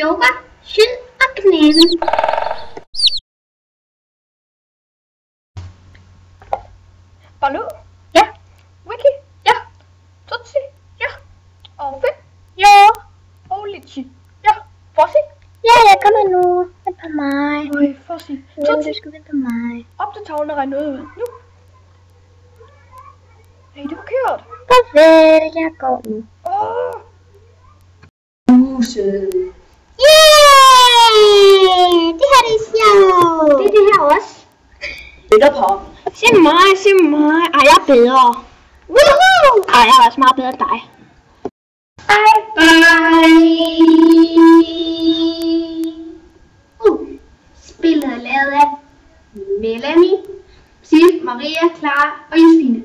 yoga, syd og knælen. Baloo? Ja. Wiki? Ja. Tutsi? Ja. Og Finn? Ja. Og Litchi? Ja. Fossi? Ja, jeg kommer nu. Vent på mig. Øj, Fossi. Ja, Tutsi? du skal vente på mig. Op til tavlen og regn noget ud. Nu. Hey, det er forkert. Farvel, jeg går nu. Huset. Yay! Det her det er sjovt. Det er det her også. Lidt på. Se mig, se mig. Ej, jeg er bedre. Woohoo! Ej, jeg er også meget bedre end dig. Bye bye. Spillet er lavet af Melanie, Sif, Maria, Clara og Josefine.